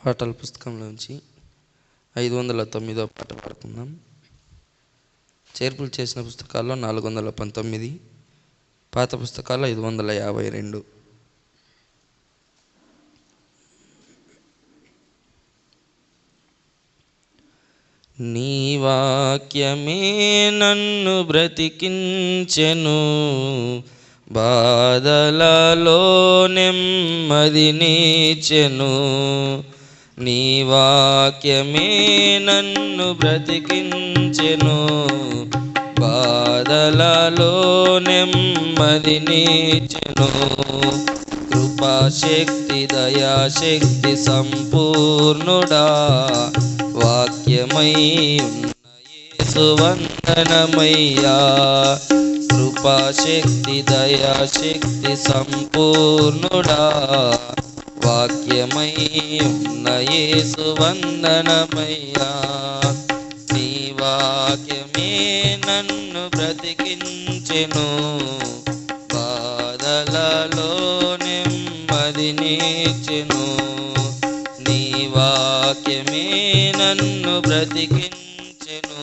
పాటల పుస్తకంలోంచి 509వ పాట పాడుకుందాం. చేర్పులు చేసిన పుస్తకాల్లో 419, పాత పుస్తకాల్లో 552. నీ వాక్యమే నన్ను బ్రతికించెను, బాధలలో నెమ్మదినిచ్చెను. నీ వాక్యమే నన్ను బ్రతికించెను, బాధలలో నెమ్మదినిచ్చెను. కృపాశక్తి దయాశక్తి సంపూర్ణుడా, వాక్యమై ఉన్న యేసు వందనమయ్యా. కృపాశక్తి దయాశక్తి సంపూర్ణుడా, వాక్యమై ఉన్న యేసు వందనమయ్యా. నీ వాక్యమే నన్ను బ్రతికించెను, బాధలలో నెమ్మదినిచ్చెను. నీ వాక్యమే నన్ను బ్రతికించెను,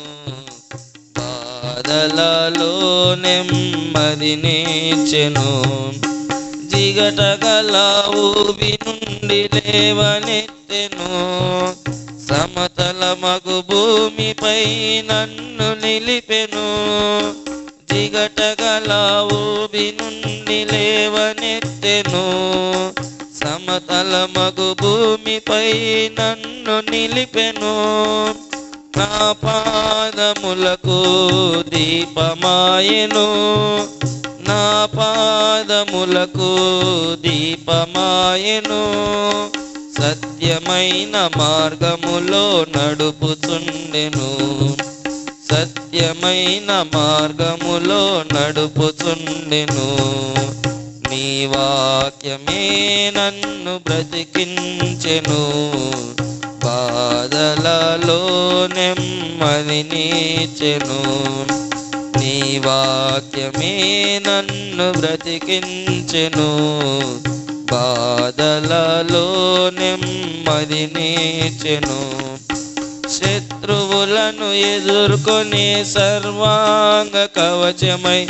బాధలలో నెమ్మదినిచ్చెను. జిగటగల ఊబి నుండి లేవనెత్తెను, సమతల మగు భూమిపై నన్ను నిలిపెను. జిగటగల ఊబి నుండి లేవనెత్తెను, సమతల మగు భూమిపై నన్ను నిలిపెను. నా పాదములకు దీపమాయెను, నా పాదములకు దీపమాయెను. సత్యమైన మార్గములో నడుపుచుండెను, సత్యమైన మార్గములో నడుపుచుండెను. నీ వాక్యమే నన్ను బ్రతికించెను, బాధలలో నెమ్మదినిచ్చెను. నీ వాక్యమే నన్ను బ్రతికించెను, బాధలలో నెమ్మదినిచ్చెను. శత్రువులను ఎదుర్కొని సర్వాంగ కవచమై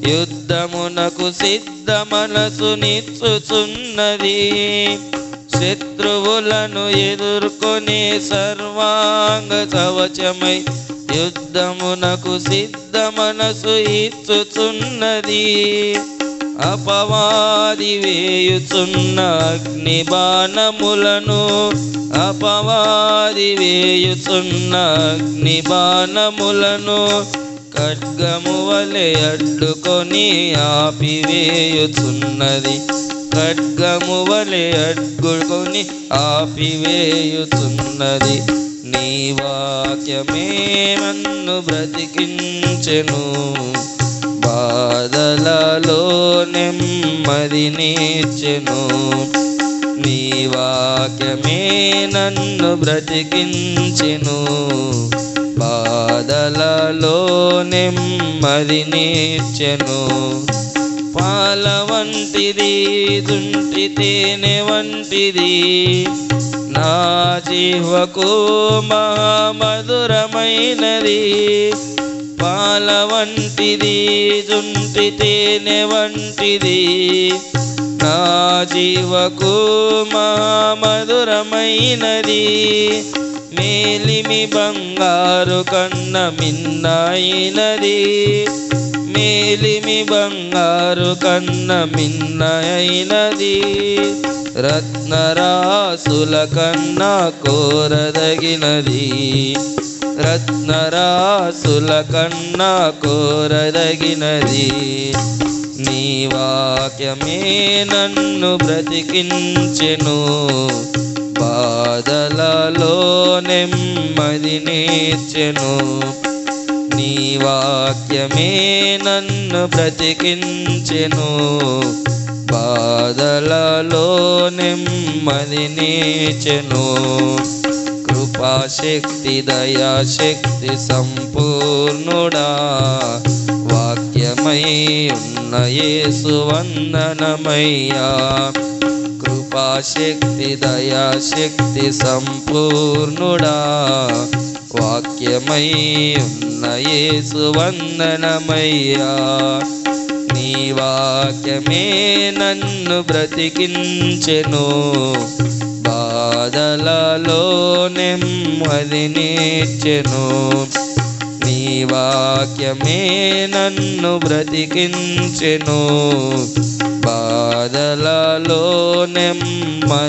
యుద్ధమునకు సిద్ధ మనసునిచ్చుచున్నది. శత్రువులను ఎదుర్కొని సర్వాంగ కవచమై యుద్ధమునకు సిద్ధ మనసు ఇచ్చుచున్నది. అపవాది వేయుచున్న అగ్ని బాణములను, అపవాది వేయుచున్న అగ్ని బాణములను ఖడ్గము వలె అడ్డుకొని ఆపివేయుచున్నది. ఖడ్గము వలె అడ్డుకొని ఆపివేయుచున్నది. నీ వాక్యమే నన్ను బ్రతికించెను, బాధలలో నెమ్మదినిచ్చెను. నీ వాక్యమే నన్ను బ్రతికించెను, బాధలలో నెమ్మదినిచ్చెను. పాల వంటిది దుంటి తేనె వంటిది, నా జీవకు మహామధురమైనది. పాల వంటిది దుంటి తేనె వంటిది, నా జీవకు మహామధురమైనది. మేలిమి బంగారు కన్న మిన్నైనది, మేలిమి బంగారు కన్న మిన్నైనది. రత్నరాసుల కన్నా కోరదగినది, రత్నరాసుల కన్నా కోరదగినది. నీ వాక్యమే నన్ను బ్రతికించెను, బాధలలో నెమ్మదినిచ్చెను. నీ వాక్యమే నన్ను బ్రతికించెను, బాధలలో నెమ్మదినిచ్చెను. కృపాశక్తి దయాశక్తి సంపూర్ణుడా, వాక్యమై ఉన్న యేసు వందనమయ్యా. కృపాశక్తి దయాశక్తి సంపూర్ణుడా వాక్యమై ఉన్న యేసు వందనమయ్యా. నీ వాక్యమే నన్ను బ్రతికించెను, బాధలలో నెమ్మదినిచ్చెను. నీ వాక్యమే నన్ను బ్రతికించెను, బాధలలో నెమ్మదినిచ్చెను.